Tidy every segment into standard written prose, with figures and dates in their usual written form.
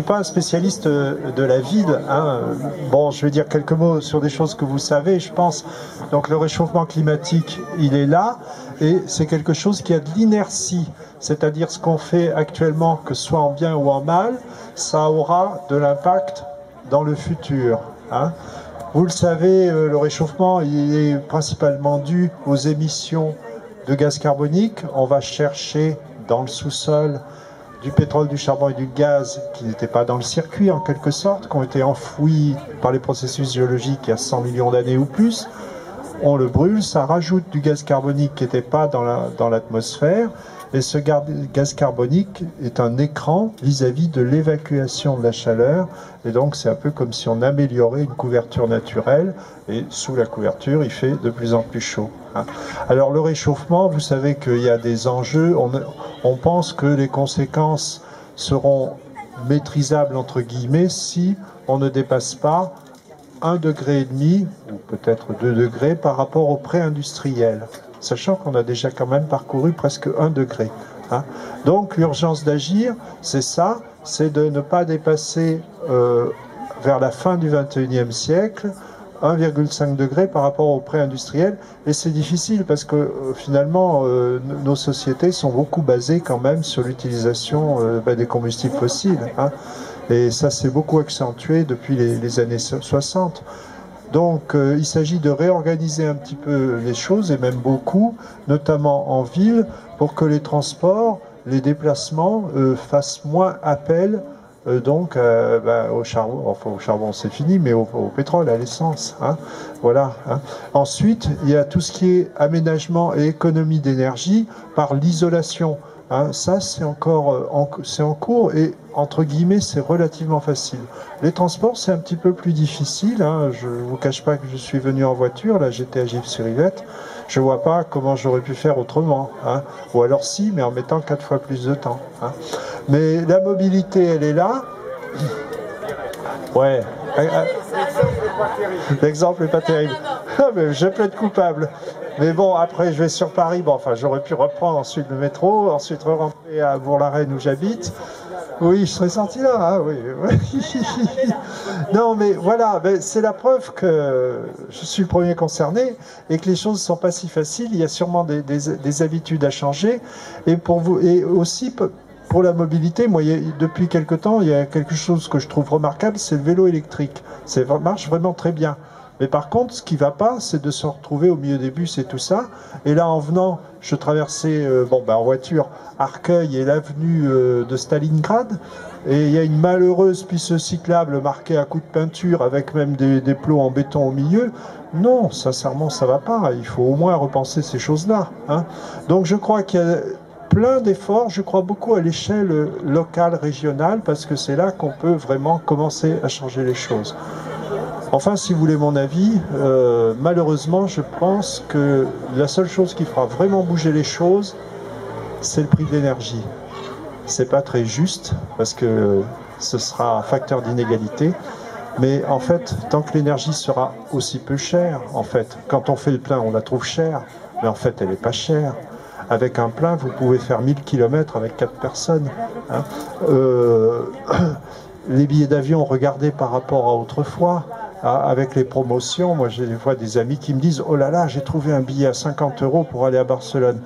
suis pas un spécialiste de la ville, hein. Bon, je vais dire quelques mots sur des choses que vous savez, je pense. Donc le réchauffement climatique, il est là, et c'est quelque chose qui a de l'inertie. C'est-à-dire ce qu'on fait actuellement, que ce soit en bien ou en mal, ça aura de l'impact dans le futur, hein. Vous le savez, le réchauffement, il est principalement dû aux émissions de gaz carbonique. On va chercher dans le sous-sol du pétrole, du charbon et du gaz qui n'étaient pas dans le circuit en quelque sorte, qui ont été enfouis par les processus géologiques il y a 100 millions d'années ou plus. On le brûle, ça rajoute du gaz carbonique qui n'était pas dans l'atmosphère. Et ce gaz carbonique est un écran vis-à-vis de l'évacuation de la chaleur. Et donc c'est un peu comme si on améliorait une couverture naturelle. Et sous la couverture, il fait de plus en plus chaud, hein. Alors le réchauffement, vous savez qu'il y a des enjeux. On pense que les conséquences seront maîtrisables entre guillemets si on ne dépasse pas 1,5 degré ou peut-être 2 degrés par rapport au pré-industriel, sachant qu'on a déjà quand même parcouru presque 1 degré, hein. Donc l'urgence d'agir, c'est ça, c'est de ne pas dépasser vers la fin du XXIe siècle 1,5 degré par rapport au pré-industriel. Et c'est difficile parce que finalement nos sociétés sont beaucoup basées quand même sur l'utilisation des combustibles fossiles, hein. Et ça s'est beaucoup accentué depuis les années 60. Donc il s'agit de réorganiser un petit peu les choses, et même beaucoup, notamment en ville, pour que les transports, les déplacements fassent moins appel au charbon. Enfin, au charbon c'est fini, mais au pétrole, à l'essence, hein. Voilà, hein. Ensuite, il y a tout ce qui est aménagement et économie d'énergie par l'isolation, hein. Ça, c'est encore c'est en cours, et entre guillemets, c'est relativement facile. Les transports, c'est un petit peu plus difficile, hein. Je ne vous cache pas que je suis venu en voiture, là j'étais à Gif-sur-Yvette, je ne vois pas comment j'aurais pu faire autrement, hein. Ou alors si, mais en mettant 4 fois plus de temps, hein. Mais la mobilité, elle est là. Ouais. L'exemple n'est pas terrible. Mais je plaide coupable. Mais bon, après, je vais sur Paris. Bon, enfin, j'aurais pu reprendre ensuite le métro, ensuite rentrer à Bourg-la-Reine où j'habite. Oui, je serais sorti là, hein, oui. Non, mais voilà, c'est la preuve que je suis le premier concerné et que les choses ne sont pas si faciles. Il y a sûrement des habitudes à changer. Et pour vous, et aussi pour la mobilité, moi, depuis quelque temps, il y a quelque chose que je trouve remarquable, c'est le vélo électrique. Ça marche vraiment très bien. Mais par contre, ce qui ne va pas, c'est de se retrouver au milieu des bus et tout ça. Et là, en venant, je traversais en voiture Arcueil et l'avenue de Stalingrad. Et il y a une malheureuse piste cyclable marquée à coups de peinture avec même des plots en béton au milieu. Non, sincèrement, ça ne va pas. Il faut au moins repenser ces choses-là, hein. Donc je crois qu'il y a plein d'efforts. Je crois beaucoup à l'échelle locale, régionale, parce que c'est là qu'on peut vraiment commencer à changer les choses. Enfin, si vous voulez mon avis, malheureusement, je pense que la seule chose qui fera vraiment bouger les choses, c'est le prix de l'énergie. C'est pas très juste, parce que ce sera un facteur d'inégalité. Mais en fait, tant que l'énergie sera aussi peu chère, en fait, quand on fait le plein, on la trouve chère, mais en fait, elle n'est pas chère. Avec un plein, vous pouvez faire 1000 km avec 4 personnes, hein. Les billets d'avion, regardez par rapport à autrefois, avec les promotions. Moi, j'ai des fois des amis qui me disent « Oh là là, j'ai trouvé un billet à 50 € pour aller à Barcelone ».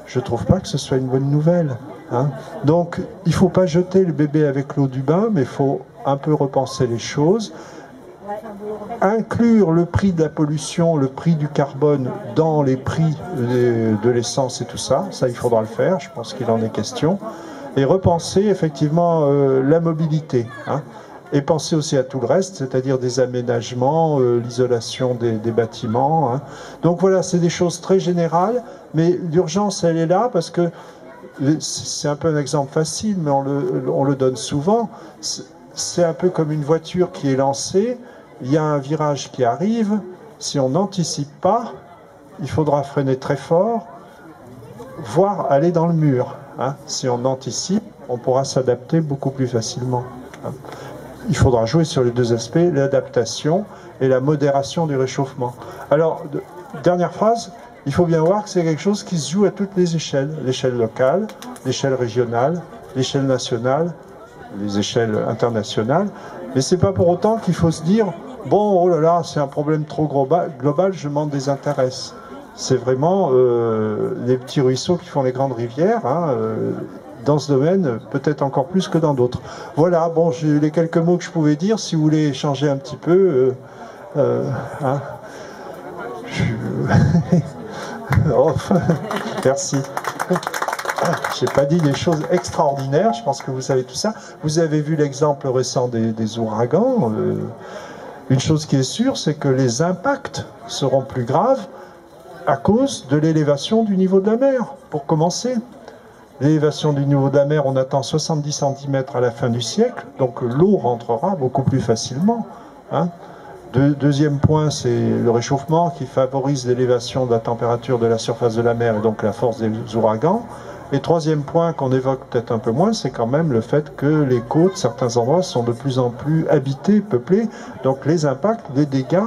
Je ne trouve pas que ce soit une bonne nouvelle, hein. Donc, il ne faut pas jeter le bébé avec l'eau du bain, mais il faut un peu repenser les choses. Inclure le prix de la pollution, le prix du carbone dans les prix de l'essence et tout ça, ça il faudra le faire, je pense qu'il en est question. Et repenser effectivement la mobilité, hein. Et penser aussi à tout le reste, c'est-à-dire des aménagements, l'isolation des bâtiments, hein. Donc voilà, c'est des choses très générales, mais l'urgence, elle est là, parce que c'est un peu un exemple facile, mais on le donne souvent. C'est un peu comme une voiture qui est lancée, il y a un virage qui arrive, si on n'anticipe pas, il faudra freiner très fort, voire aller dans le mur, hein. Si on anticipe, on pourra s'adapter beaucoup plus facilement, hein. Il faudra jouer sur les deux aspects, l'adaptation et la modération du réchauffement. Alors, dernière phrase, il faut bien voir que c'est quelque chose qui se joue à toutes les échelles. L'échelle locale, l'échelle régionale, l'échelle nationale les échelles internationales. Mais c'est pas pour autant qu'il faut se dire bon, oh là là, c'est un problème trop global, je m'en désintéresse. C'est vraiment les petits ruisseaux qui font les grandes rivières. Dans ce domaine, peut-être encore plus que dans d'autres. Voilà, bon, j'ai les quelques mots que je pouvais dire. Si vous voulez échanger un petit peu, oh, merci. J'ai pas dit des choses extraordinaires. Je pense que vous savez tout ça. Vous avez vu l'exemple récent des ouragans. Une chose qui est sûre, c'est que les impacts seront plus graves à cause de l'élévation du niveau de la mer. Pour commencer. L'élévation du niveau de la mer, on attend 70 cm à la fin du siècle, donc l'eau rentrera beaucoup plus facilement. Deuxième point, c'est le réchauffement qui favorise l'élévation de la température de la surface de la mer et donc la force des ouragans. Et troisième point qu'on évoque peut-être un peu moins, c'est quand même le fait que les côtes, certains endroits, sont de plus en plus habités, peuplés, donc les impacts, les dégâts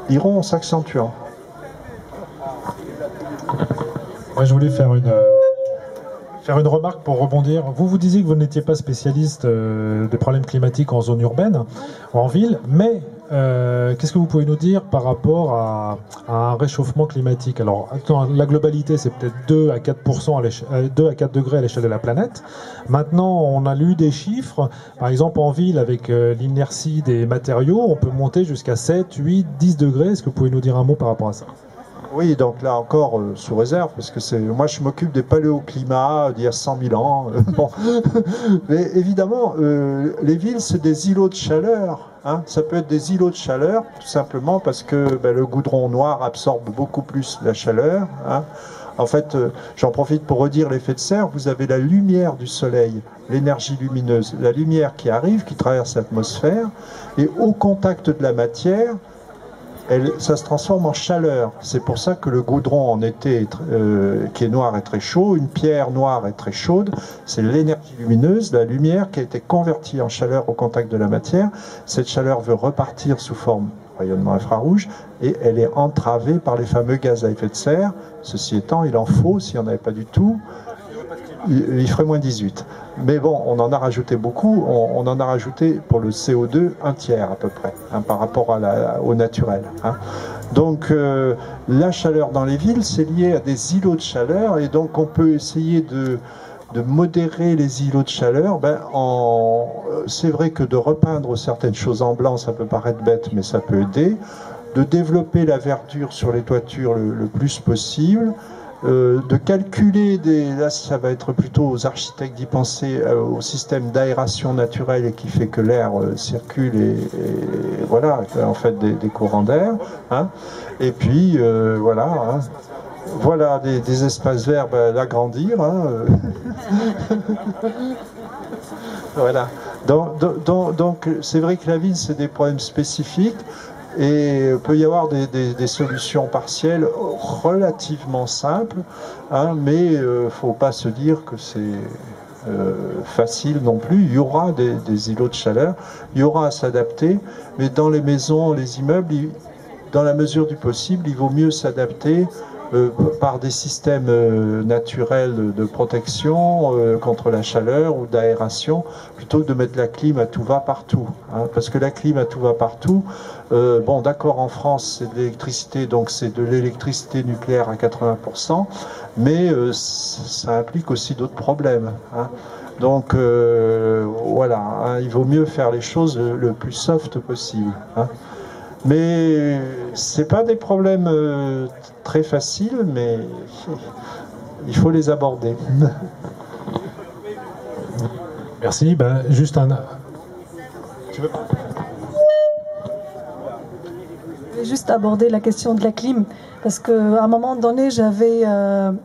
iront en s'accentuant. Moi, je voulais faire une remarque pour rebondir. Vous disiez que vous n'étiez pas spécialiste des problèmes climatiques en zone urbaine, en ville, mais qu'est-ce que vous pouvez nous dire par rapport à un réchauffement climatique? Alors, la globalité, c'est peut-être 2 à 4%, 2 à 4 degrés à l'échelle de la planète. Maintenant, on a lu des chiffres. Par exemple, en ville, avec l'inertie des matériaux, on peut monter jusqu'à 7, 8, 10 degrés. Est-ce que vous pouvez nous dire un mot par rapport à ça? Oui, donc là encore, sous réserve, parce que moi je m'occupe des paléoclimats d'il y a 100 000 ans. Bon. Mais évidemment, les villes, c'est des îlots de chaleur. Ça peut être des îlots de chaleur, tout simplement parce que le goudron noir absorbe beaucoup plus la chaleur. En fait, j'en profite pour redire l'effet de serre. Vous avez la lumière du soleil, l'énergie lumineuse, la lumière qui arrive, qui traverse l'atmosphère, et au contact de la matière, ça se transforme en chaleur. C'est pour ça que le goudron en été qui est noir est très chaud, une pierre noire est très chaude. C'est l'énergie lumineuse, la lumière qui a été convertie en chaleur au contact de la matière. Cette chaleur veut repartir sous forme de rayonnement infrarouge et elle est entravée par les fameux gaz à effet de serre. Ceci étant, il en faut, s'il n'y en avait pas du tout, il ferait moins 18. Mais bon, on en a rajouté beaucoup. On en a rajouté pour le CO2 un tiers à peu près, par rapport au naturel. Donc la chaleur dans les villes, c'est lié à des îlots de chaleur, et donc on peut essayer de modérer les îlots de chaleur. C'est vrai que de repeindre certaines choses en blanc, ça peut paraître bête, mais ça peut aider. De développer la verdure sur les toitures le plus possible. De calculer là ça va être plutôt aux architectes d'y penser, au système d'aération naturelle et qui fait que l'air circule et voilà, en fait des courants d'air. Et puis voilà. Voilà des espaces verts, l'agrandir. Voilà. Donc c'est vrai que la ville, c'est des problèmes spécifiques. Et il peut y avoir des solutions partielles relativement simples, mais il ne faut pas se dire que c'est facile non plus. Il y aura des îlots de chaleur, il y aura à s'adapter, mais dans les maisons, les immeubles, dans la mesure du possible, il vaut mieux s'adapter par des systèmes naturels de protection contre la chaleur ou d'aération, plutôt que de mettre la clim à tout va partout. Parce que la clim à tout va partout, bon d'accord, en France c'est de l'électricité, donc c'est de l'électricité nucléaire à 80%, mais ça implique aussi d'autres problèmes. Donc voilà, il vaut mieux faire les choses le plus soft possible. Mais c'est pas des problèmes très faciles, mais il faut les aborder. Merci. Juste un... Tu veux pas ? Je vais juste aborder la question de la clim, parce qu'à un moment donné, j'avais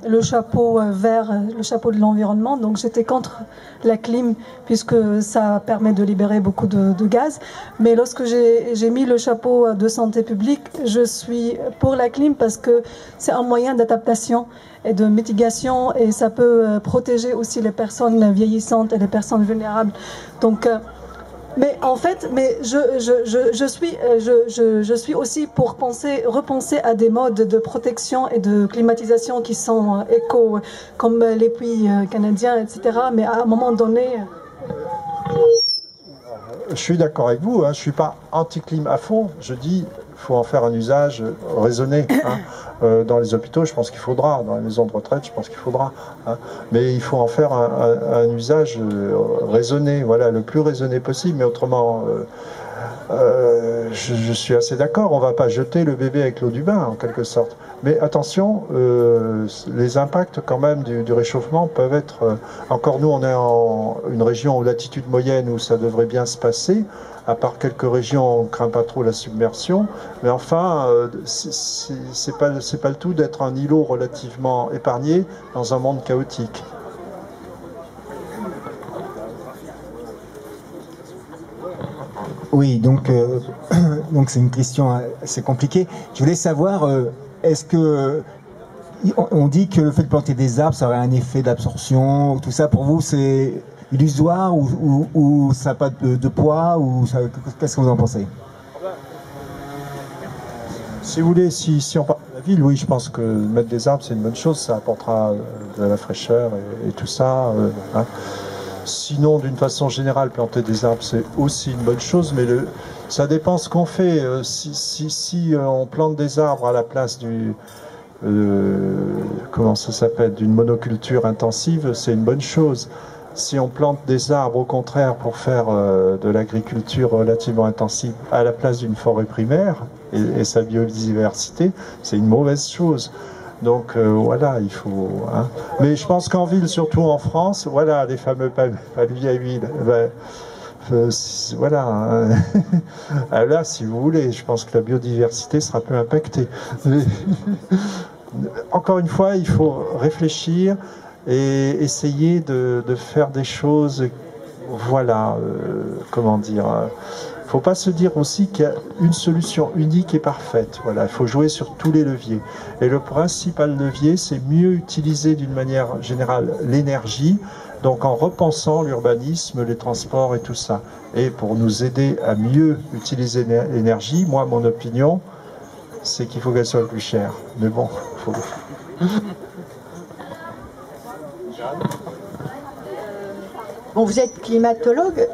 le chapeau vert, le chapeau de l'environnement, donc j'étais contre la clim, puisque ça permet de libérer beaucoup de gaz. Mais lorsque j'ai mis le chapeau de santé publique, je suis pour la clim, parce que c'est un moyen d'adaptation et de mitigation, et ça peut protéger aussi les personnes vieillissantes et les personnes vulnérables. Donc... Mais en fait, je suis aussi pour repenser à des modes de protection et de climatisation qui sont éco, comme les puits canadiens, etc. Mais à un moment donné... suis d'accord avec vous, hein, je ne suis pas anti-clim à fond, je dis qu'il faut en faire un usage raisonné. Hein. Dans les hôpitaux, je pense qu'il faudra, dans les maisons de retraite, je pense qu'il faudra. Hein. Mais il faut en faire un usage raisonné, voilà, le plus raisonné possible, mais autrement... je suis assez d'accord, on ne va pas jeter le bébé avec l'eau du bain, en quelque sorte. Mais attention, les impacts quand même du réchauffement peuvent être... encore nous, on est en une région aux latitudes moyennes où ça devrait bien se passer. À part quelques régions, on ne craint pas trop la submersion. Mais enfin, c'est pas le tout d'être un îlot relativement épargné dans un monde chaotique. Oui, donc c'est une question assez compliquée. Je voulais savoir, est-ce que on dit que le fait de planter des arbres, ça aurait un effet d'absorption, tout ça pour vous c'est illusoire ou ça n'a pas de poids ou qu'est-ce que vous en pensez? Si vous voulez, si on parle de la ville, oui, je pense que mettre des arbres c'est une bonne chose, ça apportera de la fraîcheur et tout ça. Hein. Sinon, d'une façon générale, planter des arbres, c'est aussi une bonne chose, mais ça dépend ce qu'on fait. Si on plante des arbres à la place comment ça s'appelle, d'une monoculture intensive, c'est une bonne chose. Si on plante des arbres, au contraire, pour faire de l'agriculture relativement intensive à la place d'une forêt primaire et sa biodiversité, c'est une mauvaise chose. Donc voilà, il faut... Hein. Mais je pense qu'en ville, surtout en France, voilà, les fameux palmiers à huile, voilà. Hein. Là, si vous voulez, je pense que la biodiversité sera peu impactée. Mais, encore une fois, il faut réfléchir et essayer de faire des choses, voilà, comment dire... Il ne faut pas se dire aussi qu'il y a une solution unique et parfaite. Voilà, il faut jouer sur tous les leviers. Et le principal levier, c'est mieux utiliser d'une manière générale l'énergie, donc en repensant l'urbanisme, les transports et tout ça. Et pour nous aider à mieux utiliser l'énergie, moi, mon opinion, c'est qu'il faut qu'elle soit plus chère. Mais bon, il faut... Bon, vous êtes climatologue.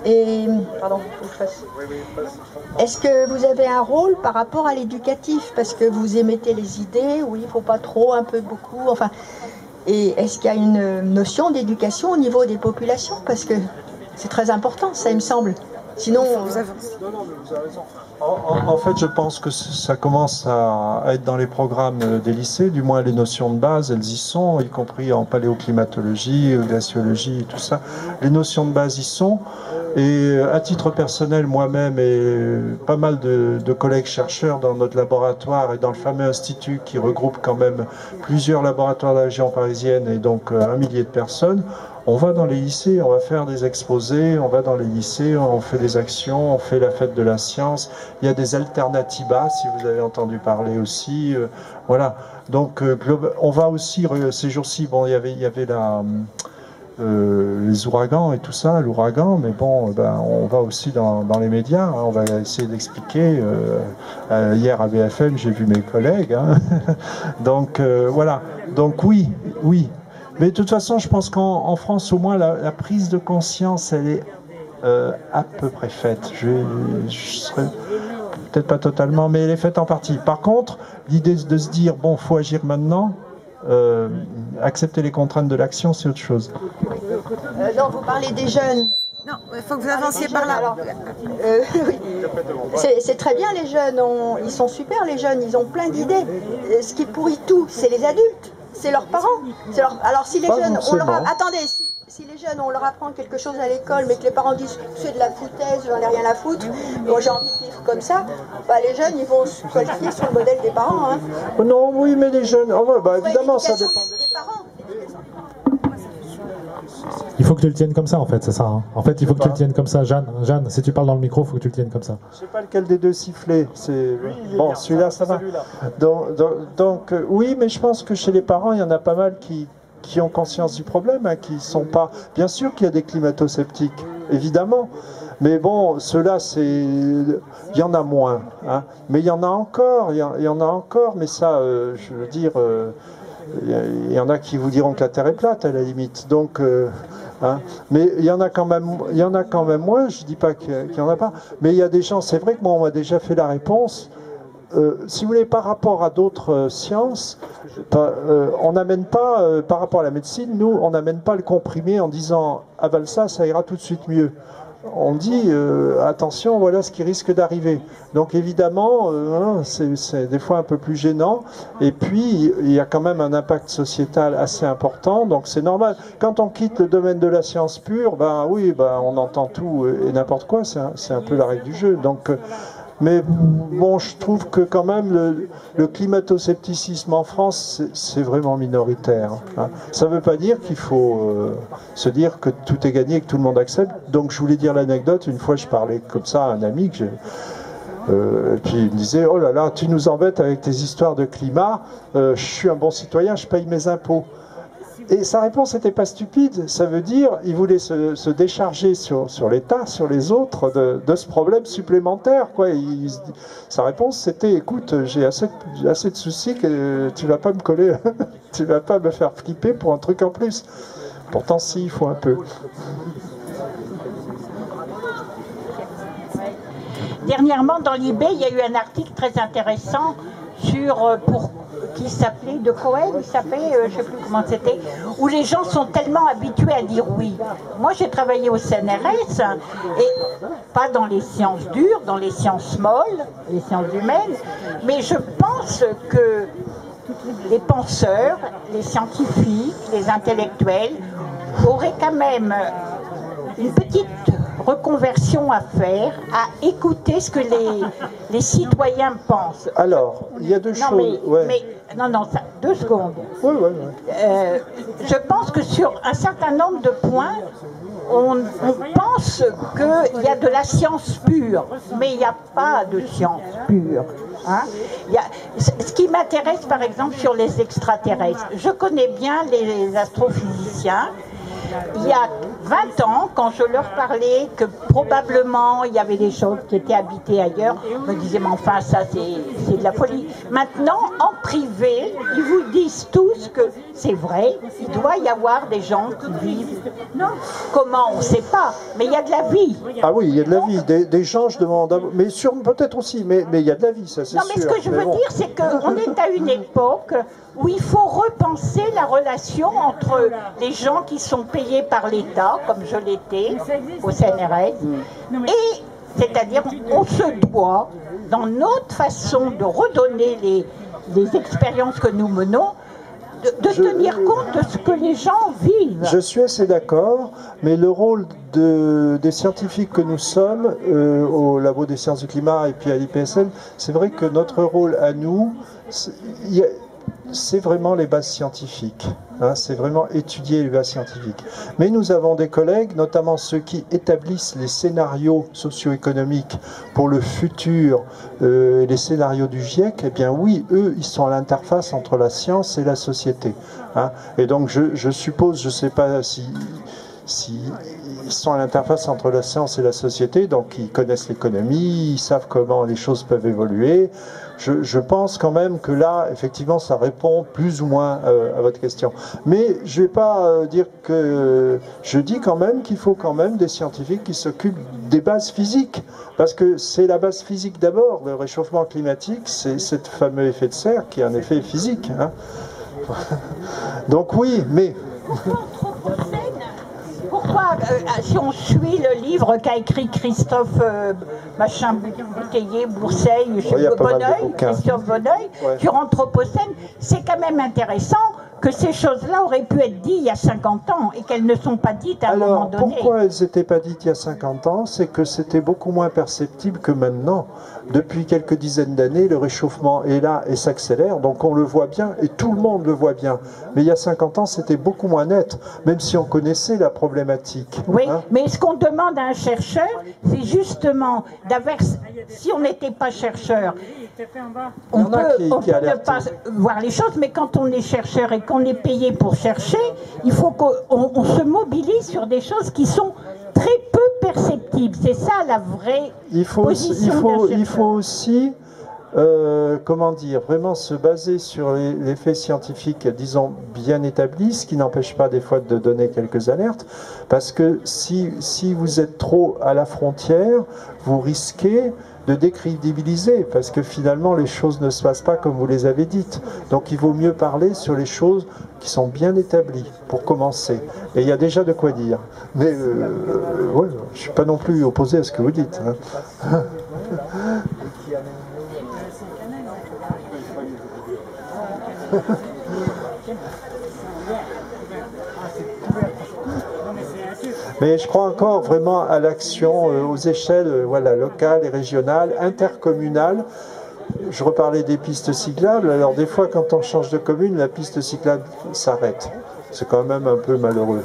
Et, pardon, faut que je fasse. Est-ce que vous avez un rôle par rapport à l'éducatif? Parce que vous émettez les idées, oui, il ne faut pas trop, un peu, beaucoup, enfin. Et est-ce qu'il y a une notion d'éducation au niveau des populations? Parce que c'est très important, ça, il me semble. Sinon, vous avancez. Non, mais vous avez raison. En fait, je pense que ça commence à être dans les programmes des lycées, du moins les notions de base, elles y sont, y compris en paléoclimatologie, glaciologie et tout ça. Les notions de base y sont. Et à titre personnel, moi-même et pas mal de collègues chercheurs dans notre laboratoire et dans le fameux institut qui regroupe quand même plusieurs laboratoires de la région parisienne et donc 1 millier de personnes, on va dans les lycées, on va faire des exposés, on va dans les lycées, on fait des actions, on fait la fête de la science. Il y a des alternativas, si vous avez entendu parler aussi. Voilà. Donc, on va aussi, ces jours-ci, bon, il y avait les ouragans et tout ça, l'ouragan, mais bon, on va aussi dans les médias, hein, on va essayer d'expliquer. Hier à BFM, j'ai vu mes collègues. Hein. Donc, voilà. Donc, oui. Mais de toute façon, je pense qu'en France, au moins, la prise de conscience, elle est à peu près faite. Je serais peut-être pas totalement, mais elle est faite en partie. Par contre, l'idée de se dire, bon, faut agir maintenant, accepter les contraintes de l'action, c'est autre chose. Donc, vous parlez des jeunes. Non, il faut que vous avanciez par là. Alors, oui. C'est très bien, les jeunes, ils sont super, les jeunes, ils ont plein d'idées. Ce qui pourrit tout, c'est les adultes. C'est leurs parents. Alors si les jeunes, attendez, si les jeunes, on leur apprend quelque chose à l'école, mais que les parents disent c'est de la foutaise, j'en ai rien à foutre, bon, j'ai envie de vivre comme ça, les jeunes, ils vont se qualifier sur le modèle des parents. Hein. Non, oui, mais les jeunes, évidemment, ça dépend des parents. Il faut que tu le tiennes comme ça, en fait, c'est ça. Hein. En fait, il faut que tu le tiennes comme ça. Jeanne, si tu parles dans le micro, il faut que tu le tiennes comme ça. Je ne sais pas lequel des deux sifflait. Bon, celui-là, ça va. Donc, oui, mais je pense que chez les parents, il y en a pas mal qui ont conscience du problème, hein, qui sont pas... Bien sûr qu'il y a des climato-sceptiques, évidemment. Mais bon, ceux-là, il y en a moins. Hein. Mais il y en a encore, mais ça, je veux dire... Il y en a qui vous diront que la Terre est plate, à la limite. Donc, Hein. Mais il y en a quand même moins, je ne dis pas qu'il n'y en a pas, mais il y a des gens, c'est vrai que moi on m'a déjà fait la réponse, si vous voulez, par rapport à d'autres sciences, on n'amène pas, par rapport à la médecine, nous, on n'amène pas le comprimé en disant « avale ça, ça ira tout de suite mieux ». On dit attention, voilà ce qui risque d'arriver. Donc évidemment, c'est des fois un peu plus gênant. Et puis, il y a quand même un impact sociétal assez important. Donc c'est normal. Quand on quitte le domaine de la science pure, ben oui, ben, on entend tout et n'importe quoi. C'est un peu la règle du jeu. Donc... mais bon, je trouve que quand même le climato-scepticisme en France, c'est vraiment minoritaire. Hein. Ça ne veut pas dire qu'il faut se dire que tout est gagné et que tout le monde accepte. Donc je voulais dire l'anecdote, une fois je parlais comme ça à un ami que j'ai... et puis il me disait, oh là là, tu nous embêtes avec tes histoires de climat, je suis un bon citoyen, je paye mes impôts. Et sa réponse n'était pas stupide, ça veut dire il voulait se décharger sur l'État, sur les autres, de ce problème supplémentaire. Quoi. Sa réponse c'était, écoute, j'ai assez de soucis que tu vas pas me coller, tu vas pas me faire flipper pour un truc en plus. Pourtant si, il faut un peu. Dernièrement, dans l'IB, il y a eu un article très intéressant sur qui s'appelait de Cohen, il s'appelait, je ne sais plus comment c'était, où les gens sont tellement habitués à dire oui. Moi, j'ai travaillé au CNRS, et pas dans les sciences dures, dans les sciences molles, les sciences humaines, mais je pense que les penseurs, les scientifiques, les intellectuels auraient quand même une petite reconversion à faire, à écouter ce que les citoyens pensent. Alors, il y a deux choses. Deux secondes. Oui. Je pense que sur un certain nombre de points, on pense qu'il y a de la science pure, mais il n'y a pas de science pure. Hein? Ce qui m'intéresse, par exemple, sur les extraterrestres, je connais bien les astrophysiciens. Il y a 20 ans, quand je leur parlais que probablement il y avait des choses qui étaient habitées ailleurs, je me disais, mais enfin, ça c'est de la folie. Maintenant, en privé, ils vous disent tous que c'est vrai, il doit y avoir des gens qui vivent. Comment, on ne sait pas, mais il y a de la vie. Ah oui, il y a de la vie. Des gens, je demande, mais peut-être aussi, mais il y a de la vie, ça c'est sûr. Non, mais ce que je veux dire, c'est qu'on est à une époque où il faut repenser la relation entre les gens qui sont payés par l'État, comme je l'étais au CNRS, et c'est-à-dire on se doit, dans notre façon de redonner les expériences que nous menons, de tenir compte de ce que les gens vivent. Je suis assez d'accord, mais le rôle des scientifiques que nous sommes, au Labo des sciences du climat et puis à l'IPSN, c'est vrai que notre rôle à nous, c'est vraiment les bases scientifiques, hein, c'est vraiment étudier les bases scientifiques. Mais nous avons des collègues, notamment ceux qui établissent les scénarios socio-économiques pour le futur, les scénarios du GIEC, eh bien oui, eux, ils sont à l'interface entre la science et la société. Hein. Et donc je suppose, je ne sais pas si ils sont à l'interface entre la science et la société, donc ils connaissent l'économie, ils savent comment les choses peuvent évoluer. Je pense quand même que là, effectivement, ça répond plus ou moins à votre question. Mais je ne vais pas dire que... Je dis quand même qu'il faut quand même des scientifiques qui s'occupent des bases physiques. Parce que c'est la base physique d'abord. Le réchauffement climatique, c'est ce fameux effet de serre qui est un effet physique. Hein. Donc oui, mais... Pourquoi, si on suit le livre qu'a écrit Christophe Bouteiller, Bourseil, Christophe Bonneuil, sur Anthropocène, c'est quand même intéressant que ces choses-là auraient pu être dites il y a 50 ans et qu'elles ne sont pas dites à un moment donné. Pourquoi elles n'étaient pas dites il y a 50 ans? C'est que c'était beaucoup moins perceptible que maintenant. Depuis quelques dizaines d'années, le réchauffement est là et s'accélère, donc on le voit bien et tout le monde le voit bien. Mais il y a 50 ans, c'était beaucoup moins net, même si on connaissait la problématique. Oui, hein, mais ce qu'on demande à un chercheur, c'est justement d'avoir... Si on n'était pas chercheur, on peut ne pas voir les choses, mais quand on est chercheur et qu'on est payé pour chercher, il faut qu'on se mobilise sur des choses qui sont très peu perceptibles. C'est ça la vraie position d'un chercheur. Il faut aussi comment dire, vraiment se baser sur les faits scientifiques, disons, bien établis, ce qui n'empêche pas des fois de donner quelques alertes, parce que si vous êtes trop à la frontière, vous risquez de décrédibiliser, parce que finalement les choses ne se passent pas comme vous les avez dites. Donc il vaut mieux parler sur les choses qui sont bien établies, pour commencer. Et il y a déjà de quoi dire. Mais ouais, je ne suis pas non plus opposé à ce que vous dites. Hein. Mais je crois encore vraiment à l'action aux échelles voilà, locales et régionales, intercommunales. Je reparlais des pistes cyclables. Alors des fois, quand on change de commune, la piste cyclable s'arrête. C'est quand même un peu malheureux.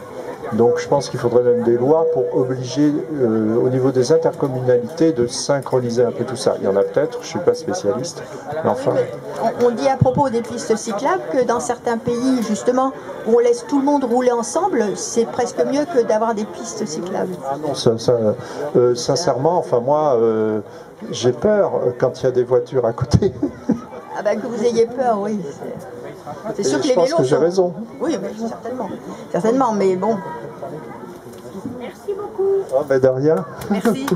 Donc je pense qu'il faudrait même des lois pour obliger au niveau des intercommunalités de synchroniser un peu tout ça. Il y en a peut-être, je ne suis pas spécialiste, mais enfin... On dit à propos des pistes cyclables que dans certains pays, justement, où on laisse tout le monde rouler ensemble, c'est presque mieux que d'avoir des pistes cyclables. Ah non, sincèrement, enfin moi, j'ai peur quand il y a des voitures à côté. Ah ben que vous ayez peur, oui. C'est sûr que les vélos. Je pense que j'ai raison. Oui, mais certainement. Certainement, mais bon. Merci beaucoup. Ah ben de rien. Merci.